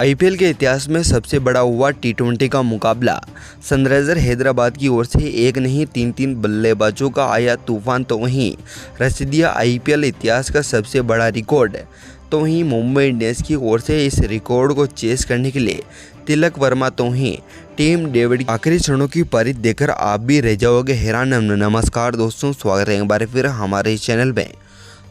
IPL के इतिहास में सबसे बड़ा हुआ टी20 का मुकाबला। सनराइजर हैदराबाद की ओर से एक नहीं तीन बल्लेबाजों का आया तूफान, तो वहीं रच दिया आईपीएल इतिहास का सबसे बड़ा रिकॉर्ड। तो वहीं मुंबई इंडियंस की ओर से इस रिकॉर्ड को चेस करने के लिए तिलक वर्मा, तो वहीं टीम डेविड आखिरी क्षणों की पारी देखकर आप भी रह जाओगे हैरान। नमस्कार दोस्तों, स्वागत है एक बार फिर हमारे चैनल में।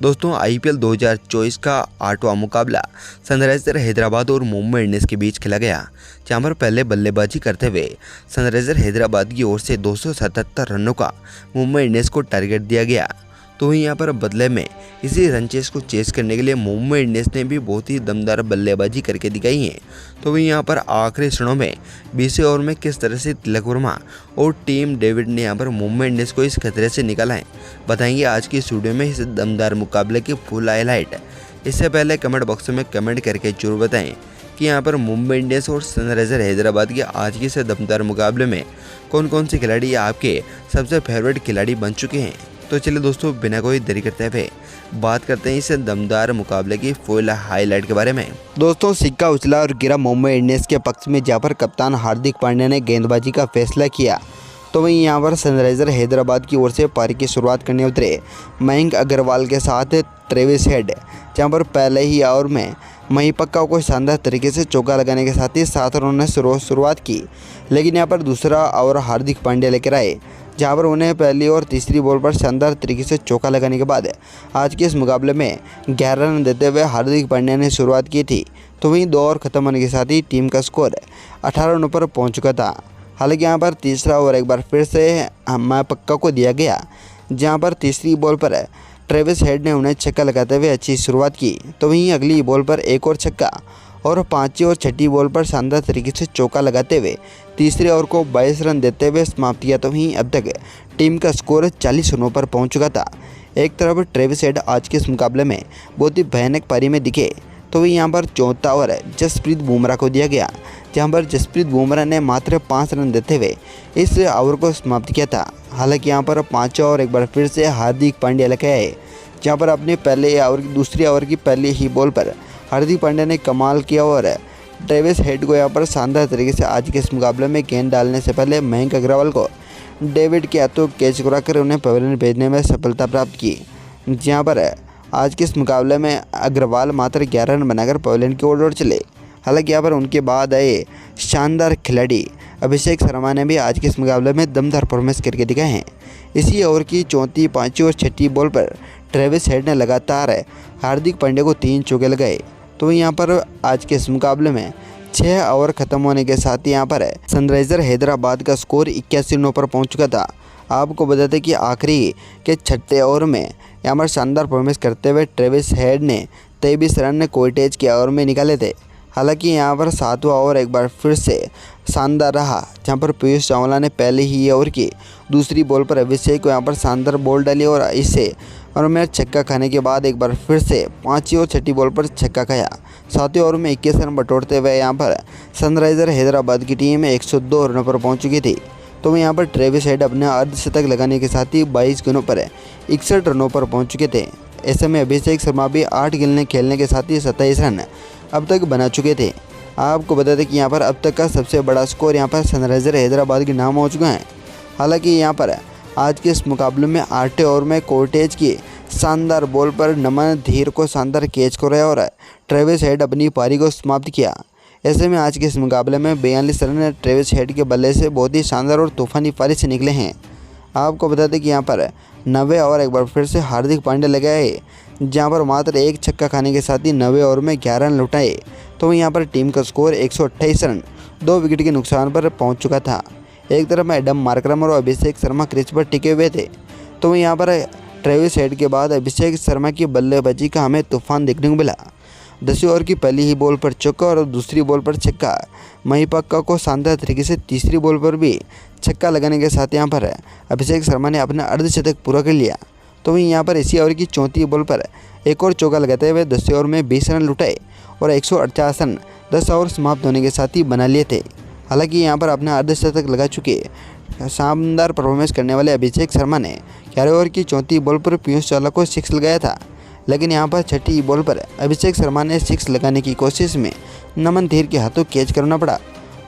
दोस्तों, आईपीएल 2024 का 8वां मुकाबला सनराइजर हैदराबाद और मुंबई इंडियंस के बीच खेला गया, जहां पर पहले बल्लेबाजी करते हुए सनराइजर हैदराबाद की ओर से 277 रनों का मुंबई इंडियंस को टारगेट दिया गया। तो वहीं यहाँ पर बदले में इसी रन चेस को चेस करने के लिए मुंबई इंडियंस ने भी बहुत ही दमदार बल्लेबाजी करके दिखाई है। तो वहीं यहाँ पर आखिरी क्षणों में 20वें ओवर में किस तरह से तिलक वर्मा और टीम डेविड ने यहाँ पर मुंबई इंडियंस को इस खतरे से निकाला है, बताएंगे आज की इस वीडियो में इस दमदार मुकाबले की फुल हाईलाइट। इससे पहले कमेंट बॉक्स में कमेंट करके जरूर बताएं कि यहाँ पर मुंबई इंडियंस और सनराइजर हैदराबाद के आज के इस दमदार मुकाबले में कौन कौन से खिलाड़ी आपके सबसे फेवरेट खिलाड़ी बन चुके हैं। तो चलिए दोस्तों, बिना कोई देरी करते हुए बात करते हैं इस दमदार मुकाबले की फुल हाईलाइट के बारे में। दोस्तों, सिक्का उछला और गिरा मुंबई इंडियंस के पक्ष में, जहाँ पर कप्तान हार्दिक पांड्या ने गेंदबाजी का फैसला किया। तो वहीं यहाँ पर सनराइजर हैदराबाद की ओर से पारी की शुरुआत करने उतरे मयंक अग्रवाल के साथ ट्रेविस हेड, जहाँ पर पहले ही ओवर में महिपक्का को शानदार तरीके से चौका लगाने के साथ ही 7 रनों ने शुरुआत की। लेकिन यहाँ पर दूसरा ओवर हार्दिक पांड्या लेकर आए, जहाँ पर उन्हें पहली और तीसरी बॉल पर शानदार तरीके से चौका लगाने के बाद आज के इस मुकाबले में 11 रन देते हुए हार्दिक पांड्या ने शुरुआत की थी। तो वहीं 2 ओवर खत्म होने के साथ ही टीम का स्कोर 18 रनों पर पहुंच चुका था। हालांकि यहाँ पर तीसरा ओवर एक बार फिर से महिपक्का को दिया गया, जहाँ पर तीसरी बॉल पर ट्रेविस हेड ने उन्हें छक्का लगाते हुए अच्छी शुरुआत की। तो वहीं अगली बॉल पर एक और छक्का और 5वीं और 6ठी बॉल पर शानदार तरीके से चौका लगाते हुए तीसरे ओवर को 22 रन देते हुए समाप्त किया। तो वहीं अब तक टीम का स्कोर 40 रनों पर पहुंच चुका था। एक तरफ ट्रेविस हेड आज के इस मुकाबले में बहुत ही भयानक पारी में दिखे, तो वहीं यहाँ पर चौथा ओवर जसप्रीत बुमराह को दिया गया, जहाँ पर जसप्रीत बुमराह ने मात्र 5 रन देते हुए इस ओवर को समाप्त किया था। हालांकि यहाँ पर 5वां ओवर एक बार फिर से हार्दिक पांड्या लेकर आए, जहाँ पर अपने दूसरी ओवर की पहली ही बॉल पर हार्दिक पांड्या ने कमाल किया और ट्रेविस हेड को यहाँ पर शानदार तरीके से आज के इस मुकाबले में गेंद डालने से पहले मयंक अग्रवाल को डेविड के हाथों कैच कराकर उन्हें पवेलियन भेजने में सफलता प्राप्त की। जहाँ पर आज के इस मुकाबले में अग्रवाल मात्र 11 रन बनाकर पवेलियन की ओर लौट चले। हालांकि यहाँ पर उनके बाद आए शानदार खिलाड़ी अभिषेक शर्मा ने भी आज के इस मुकाबले में दमदार परफॉर्मेंस करके दिखाए हैं। इसी ओवर की 4वीं, 5वीं और 6ठी बॉल पर ट्रेविस हेड ने लगातार हार्दिक पांड्या को 3 चौके लगाए। तो यहाँ पर आज के इस मुकाबले में 6 ओवर खत्म होने के साथ ही यहाँ पर सनराइजर हैदराबाद का स्कोर 81 रनों पर पहुँच चुका था। आपको बता दें कि आखिरी के 6ठे ओवर में यहाँ पर शानदार परफॉर्मेंस करते हुए ट्रेविस हेड ने 23 रन कोर्टेज के ओवर में निकाले थे। हालांकि यहाँ पर 7वां ओवर एक बार फिर से शानदार रहा, जहाँ पर पीयूष चावला ने पहले ही ओवर की दूसरी बॉल पर अभिषेक को यहाँ पर शानदार बॉल डाली और इसे और में छक्का खाने के बाद एक बार फिर से 5वीं और 6ठी बॉल पर छक्का खाया। 7वें ओवर में 21 रन बटोरते हुए यहाँ पर सनराइजर हैदराबाद की टीम 102 रनों पर पहुँच चुकी थी। तो यहाँ पर ट्रेविस हेड अपने अर्धशतक लगाने के साथ ही 22 गेंदों पर 61 रनों पर पहुँच चुके थे। ऐसे में अभिषेक शर्मा भी 8 गेंदें खेलने के साथ ही 27 रन अब तक बना चुके थे। आपको बता दें कि यहाँ पर अब तक का सबसे बड़ा स्कोर यहाँ पर सनराइजर हैदराबाद के नाम हो चुका है। हालांकि यहाँ पर आज के इस मुकाबले में 8वें ओवर में कोर्टेज की शानदार बॉल पर नमन धीर को शानदार कैच कराया और ट्रेविस हेड अपनी पारी को समाप्त किया। ऐसे में आज के इस मुकाबले में 42 रन ट्रेविस हेड के बल्ले से बहुत ही शानदार और तूफानी पारी से निकले हैं। आपको बता दें कि यहाँ पर 90वें ओवर एक बार फिर से हार्दिक पांड्या लगाए, जहाँ पर मात्र 1 छक्का खाने के साथ ही 90वें ओवर में 11 रन लुटाए। तो यहाँ पर टीम का स्कोर 128 रन 2 विकेट के नुकसान पर पहुँच चुका था। एक तरफ एडम मार्करम और अभिषेक शर्मा क्रीज पर टिके हुए थे। तो यहाँ पर ट्रेविस हेड के बाद अभिषेक शर्मा की बल्लेबाजी का हमें तूफान देखने को मिला। 10वें ओवर की पहली ही बॉल पर चौका और दूसरी बॉल पर छक्का। महिपक्का को शानदार तरीके से तीसरी बॉल पर भी छक्का लगाने के साथ यहाँ पर अभिषेक शर्मा ने अपना अर्धशतक पूरा कर लिया। तो वहीं यहाँ पर इसी ओवर की 34वीं बॉल पर एक और चौका लगाते हुए 10वें ओवर में 20 रन लुटाए और 148 रन 10 ओवर समाप्त होने के साथ ही बना लिए थे। हालांकि यहाँ पर अपना अर्धशतक लगा चुके शानदार परफॉर्मेंस करने वाले अभिषेक शर्मा ने 11वें ओवर की 34वीं बॉल पर पीयूष चावला को 6 लगाया था। लेकिन यहाँ पर छठी बॉल पर अभिषेक शर्मा ने 6 लगाने की कोशिश में नमन धीर के हाथों कैच करना पड़ा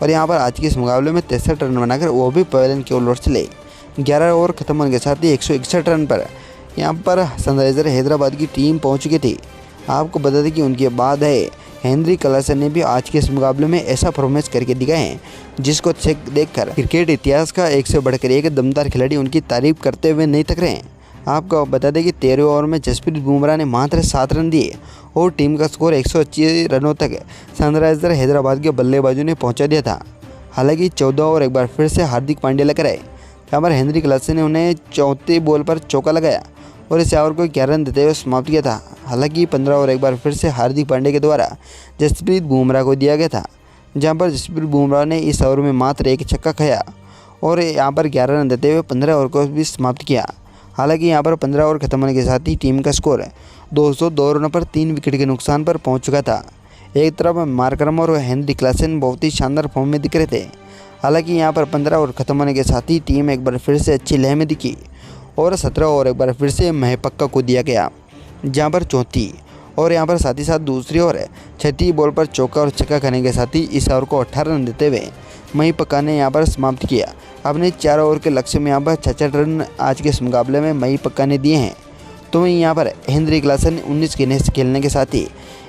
और यहाँ पर आज के इस मुकाबले में 63 रन बनाकर वो भी पवेलियन की ओर लौट चले। 11 ओवर खत्म होने के साथ ही 161 रन पर यहाँ पर सनराइजर हैदराबाद की टीम पहुँच चुकी थी। आपको बता दें कि उनके बाद है हेनरी क्लासन ने भी आज के इस मुकाबले में ऐसा परफॉर्मेंस करके दिखाए हैं जिसको देखकर क्रिकेट इतिहास का एक से बढ़कर एक दमदार खिलाड़ी उनकी तारीफ करते हुए नहीं थक रहे हैं। आपको बता दें कि 13 ओवर में जसप्रीत बुमराह ने मात्र 7 रन दिए और टीम का स्कोर 125 रनों तक सनराइजर हैदराबाद के बल्लेबाजों ने पहुंचा दिया था। हालांकि 14 ओवर एक बार फिर से हार्दिक पांड्या लेकर आए, जहाँ पर हेनरी क्लासन ने उन्हें 34 बॉल पर चौका लगाया और इस ओवर को 11 रन देते हुए समाप्त किया था। हालांकि 15 ओवर एक बार फिर से हार्दिक पांड्या के द्वारा जसप्रीत बुमराह को दिया गया था, जहां पर जसप्रीत बुमराह ने इस ओवर में मात्र एक छक्का खाया और यहां पर 11 रन देते हुए 15 ओवर को भी समाप्त किया। हालांकि यहां पर 15 ओवर खत्म होने के साथ ही टीम का स्कोर 202 रनों पर 3 विकेट के नुकसान पर पहुंच चुका था। एक तरफ मार्करम और हेनरी क्लासन बहुत ही शानदार फॉर्म में दिख रहे थे। हालांकि यहां पर 15 ओवर खत्म होने के साथ ही टीम एक बार फिर से अच्छी लय में दिखी और 17 ओवर एक बार फिर से महपक्का को दिया गया, जहां पर 34 और यहां पर साथ ही साथ दूसरी ओवर छठी बॉल पर चौका और छक्का खाने के साथ ही इस ओवर को 18 रन देते हुए महपक्का ने यहां पर समाप्त किया। अपने 4 ओवर के लक्ष्य में यहां पर 66 रन आज के इस मुकाबले में महपक्का ने दिए हैं। तो वहीं यहां पर हेनरी क्लासन 19 गेंदें खेलने के साथ ही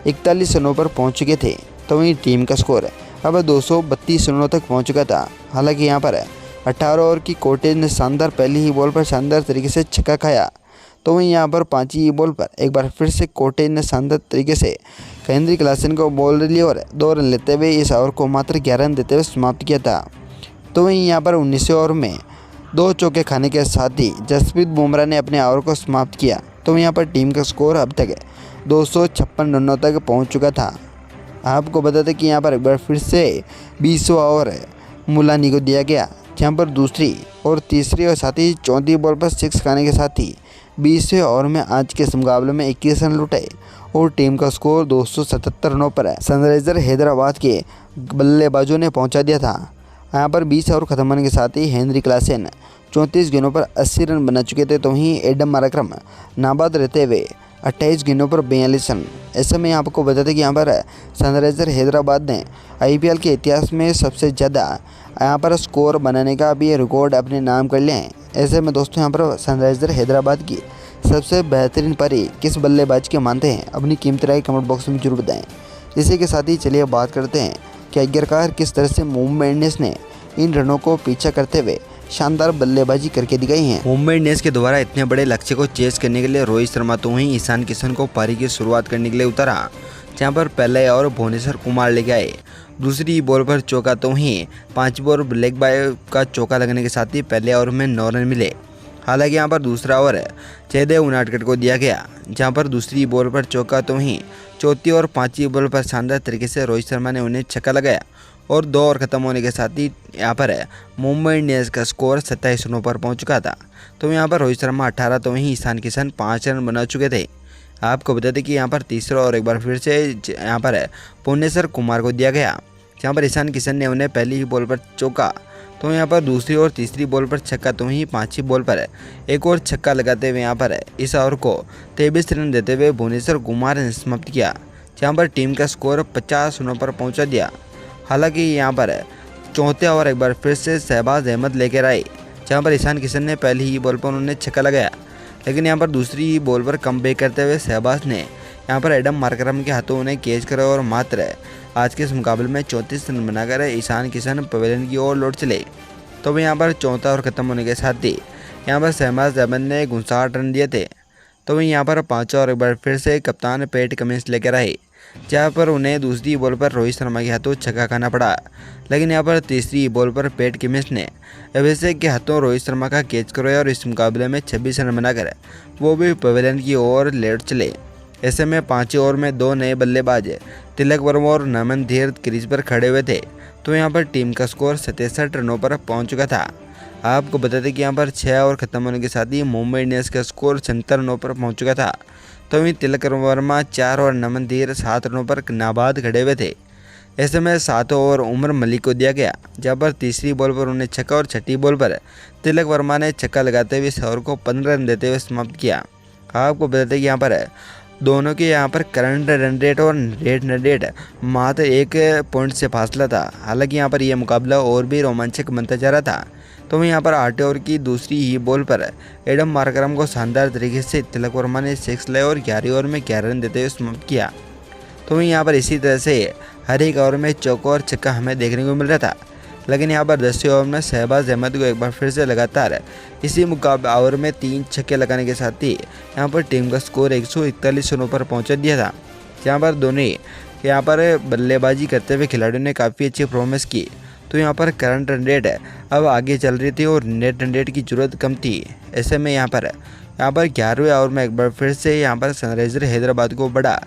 41 रनों पर पहुंच चुके थे। तो वहीं टीम का स्कोर अब 232 रनों तक पहुंच चुका था। हालांकि यहां पर 18 ओवर की कोर्टेज ने शानदार पहली ही बॉल पर शानदार तरीके से छक्का खाया। तो वहीं यहाँ पर 5वीं बॉल पर एक बार फिर से कोर्टेज ने शानदार तरीके से हेनरी क्लासन को बॉल ली और 2 रन लेते हुए इस ओवर को मात्र 11 रन देते हुए समाप्त किया था। तो वहीं यहाँ पर 19वें ओवर में 2 चौके खाने के साथ ही जसप्रीत बुमराह ने अपने ओवर को समाप्त किया। तो यहाँ पर टीम का स्कोर अब तक 256 रनों तक पहुँच चुका था। आपको बता दें कि यहाँ पर एक बार फिर से 20वां ओवर मुलानी को दिया गया, जहाँ पर दूसरी और तीसरी और साथ ही 34 बॉल पर 6 खाने के साथ ही 20वें ओवर में आज के इस मुकाबले में 21 रन लुटाए और टीम का स्कोर 277 रनों पर सनराइजर हैदराबाद के बल्लेबाजों ने पहुंचा दिया था। यहाँ पर 20 ओवर खत्म होने के साथ ही हेनरी क्लासन 34 गेंदों पर 80 रन बना चुके थे। तो वहीं एडम मार्करम नाबाद रहते हुए 28 गेंदों पर 42 रन। ऐसे में आपको बता दें कि यहाँ पर सनराइजर हैदराबाद ने IPL के इतिहास में सबसे ज़्यादा यहाँ पर स्कोर बनाने का भी रिकॉर्ड अपने नाम कर लिया है। ऐसे में दोस्तों यहाँ पर सनराइजर हैदराबाद की सबसे बेहतरीन पारी किस बल्लेबाज के मानते हैं, अपनी कीमती राय कमेंट बॉक्स में जरूर बताएं। इसी के साथ ही चलिए बात करते हैं कि आखिरकार किस तरह से मुंबई इंडियंस ने इन रनों को पीछा करते हुए शानदार बल्लेबाजी करके दिखाई है। मुंबई इंडियंस के द्वारा इतने बड़े लक्ष्य को चेस करने के लिए रोहित शर्मा तो वहीं ईशान किशन को पारी की शुरुआत करने के लिए उतरा, जहां पर पहले ओवर भुवनेश्वर कुमार ले गए। दूसरी बॉल पर चौका तो वहीं 5 बॉल ब्लैक बाय का चौका लगने के साथ ही पहले ओवर में 9 रन मिले। हालांकि यहां पर दूसरा ओवर जयदेव उनाडकट को दिया गया, जहां पर दूसरी बॉल पर चौका तो वहीं चौथी और 5वीं बॉल पर शानदार तरीके से रोहित शर्मा ने उन्हें छक्का लगाया और 2 ओवर खत्म होने के साथ ही यहाँ पर मुंबई इंडियंस का स्कोर 27 रनों पर पहुँच चुका था। तो यहाँ पर रोहित शर्मा 18 तो वहीं ईशान किशन 5 रन बना चुके थे। आपको बता दें कि यहाँ पर तीसरा और एक बार फिर से यहाँ पर भुवनेश्वर कुमार को दिया गया, जहाँ पर ईशान किशन ने उन्हें पहली ही बॉल पर चौका तो यहाँ पर दूसरी और तीसरी बॉल पर छक्का तो वहीं 5वीं बॉल पर एक और छक्का लगाते हुए यहाँ पर इस ओवर को 23 रन देते हुए भुवनेश्वर कुमार ने समाप्त किया, जहाँ पर टीम का स्कोर 50 रनों पर पहुँचा दिया। हालांकि यहाँ पर चौथे ओवर एक बार फिर से शहबाज अहमद लेकर आए, जहाँ पर ईशान किशन ने पहली ही बॉल पर उन्हें छक्का लगाया, लेकिन यहाँ पर दूसरी बॉल पर कम बैक करते हुए शहबाज ने यहाँ पर एडम मार्करम के हाथों उन्हें कैच करा और मात्र आज के इस मुकाबले में 34 रन बनाकर ईशान किशन पवेलियन की ओर लौट चले। तो वह यहाँ पर चौथा ओवर खत्म होने के साथ ही यहाँ पर शहबाज अहमद ने 59 रन दिए थे। तो वहीं यहाँ पर 5वां ओवर एक बार फिर से कप्तान पैट कमिंस लेकर आए, जहाँ पर उन्हें दूसरी बॉल पर रोहित शर्मा के हाथों छक्का खाना पड़ा, लेकिन यहाँ पर तीसरी बॉल पर पैट कमिंस ने अभिषेक के हाथों रोहित शर्मा का कैच करवाया और इस मुकाबले में 26 रन बनाकर वो भी पवेलियन की ओर लौट चले। ऐसे में 5वें ओवर में 2 नए बल्लेबाज तिलक वर्मा और नमन धीर क्रीज पर खड़े हुए थे। तो यहाँ पर टीम का स्कोर 67 रनों पर पहुँच चुका था। आपको बता दें कि यहाँ पर 6 ओवर खत्म होने के साथ ही मुंबई इंडियंस का स्कोर 76 रनों पर पहुँच चुका था। तो वहीं तिलक वर्मा 4 और नमन धीर 7 रनों पर नाबाद खड़े हुए थे। ऐसे में 7 ओवर उमर मलिक को दिया गया, जहाँ पर तीसरी बॉल पर उन्हें छक्का और छठी बॉल पर तिलक वर्मा ने छक्का लगाते हुए इस ओवर को 15 रन देते हुए समाप्त किया। आपको बता दें कि यहाँ पर दोनों के यहाँ पर करंट रन रेट और नेट रन रेट मात्र 1 पॉइंट से फासला था। हालांकि यहाँ पर यह मुकाबला और भी रोमांचक बनता जा रहा था। तो वहीं यहाँ पर 8 ओवर की दूसरी ही बॉल पर एडम मार्करम को शानदार तरीके से तिलक वर्मा ने 6 लाए और 11 ओवर में 11 रन देते हुए समाप्त किया। तो वहीं यहाँ पर इसी तरह से हर एक ओवर में चौका और छक्का हमें देखने को मिल रहा था। लेकिन यहाँ पर 10वें ओवर में शहबाज अहमद को एक बार फिर से लगातार इसी मुकाबले ओवर में 3 छक्के लगाने के साथ ही यहाँ पर टीम का स्कोर 141 रनों पर पहुँचा दिया था। यहाँ पर दोनों यहाँ पर बल्लेबाजी करते हुए खिलाड़ियों ने काफ़ी अच्छी परफॉर्मेंस की। तो यहाँ पर करंट रन रेट अब आगे चल रही थी और नेट रन रेट की ज़रूरत कम थी। ऐसे में यहाँ पर 11वें ओवर में एक बार फिर से यहाँ पर सनराइजर हैदराबाद को बड़ा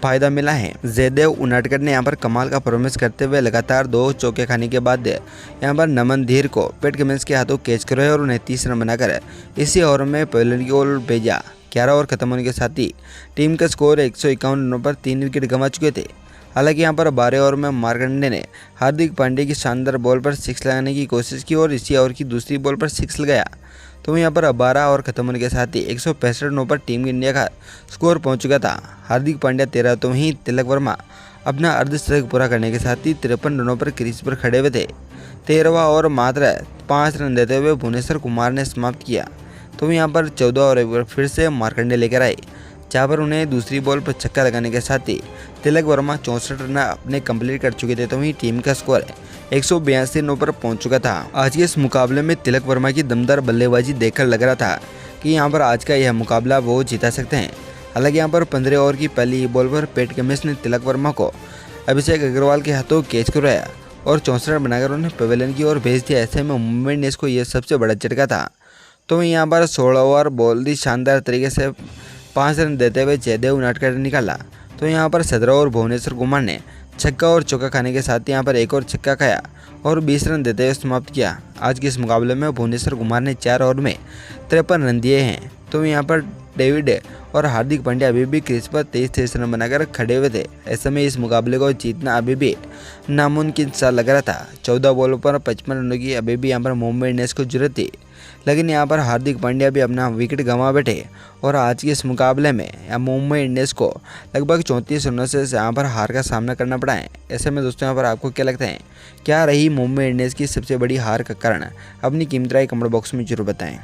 फायदा मिला है। जयदेव उनाडकर ने यहाँ पर कमाल का परफॉर्मेंस करते हुए लगातार 2 चौके खाने के बाद यहाँ पर नमन धीर को पैट कमिंस के हाथों कैच करवाया और उन्हें 30 रन बनाकर इसी ओवर में पवेलियन की ओर भेजा। 11 ओवर खत्म होने के साथ ही टीम का स्कोर 151 रनों पर 3 विकेट गंवा चुके थे। हालांकि यहाँ पर 12 ओवर में मार्कंडे ने हार्दिक पांड्या की शानदार बॉल पर 6 लगाने की कोशिश की और इसी ओवर की दूसरी बॉल पर 6 लगाया। तो यहाँ पर 12 ओवर खत्म होने के साथ ही 165 रनों पर टीम इंडिया का स्कोर पहुँच चुका था। हार्दिक पांड्या 13 तो वहीं तिलक वर्मा अपना अर्धशतक पूरा करने के साथ ही 53 रनों पर क्रीज पर खड़े हुए थे। 13वां ओवर मात्र 5 रन देते हुए भुवनेश्वर कुमार ने समाप्त किया। तो यहाँ पर 14 ओवर फिर से मार्कंडे लेकर आए, जहाँ पर उन्हें दूसरी बॉल पर छक्का लगाने के साथ ही तिलक वर्मा 64 रन अपने कंप्लीट कर चुके थे। तो वहीं टीम का स्कोर 182 रनों पर पहुंच चुका था। आज के इस मुकाबले में तिलक वर्मा की दमदार बल्लेबाजी देखकर लग रहा था कि यहां पर आज का यह मुकाबला वो जीता सकते हैं। हालांकि यहां पर 15 ओवर की पहली बॉल पर पैट कमिंस ने तिलक वर्मा को अभिषेक अग्रवाल के हाथों कैच करवाया और 64 रन बनाकर उन्हें पवेलियन की ओर भेज दिया। ऐसे में मुंबई इंडियंस को यह सबसे बड़ा झटका था। तो यहाँ पर 16 ओवर बॉल दी शानदार तरीके से 5 रन देते हुए जयदेव उनाडकर ने निकाला। तो यहाँ पर 17 ओवर भुवनेश्वर कुमार ने छक्का और चौका खाने के साथ यहाँ पर एक और छक्का खाया और 20 रन देते हुए समाप्त किया। आज के इस मुकाबले में भुवनेश्वर कुमार ने 4 ओवर में 53 रन दिए हैं। तो यहाँ पर डेविड और हार्दिक पांड्या अभी भी क्रीज पर 23 रन बनाकर खड़े हुए थे। ऐसे में इस मुकाबले को जीतना अभी भी नामुमकिन सा लग रहा था। 14 बॉलों पर 55 रनों की अभी भी यहाँ पर मुंबई इंडियंस को जरूरत थी। लेकिन यहाँ पर हार्दिक पांड्या भी अपना विकेट गंवा बैठे और आज के इस मुकाबले में मुंबई इंडियंस को लगभग 34 रनों से यहाँ पर हार का सामना करना पड़ा है। ऐसे में दोस्तों यहाँ पर आपको क्या लगता है, क्या रही मुंबई इंडियंस की सबसे बड़ी हार का कारण? अपनी कीमत राय कमेंट बॉक्स में जरूर बताएं।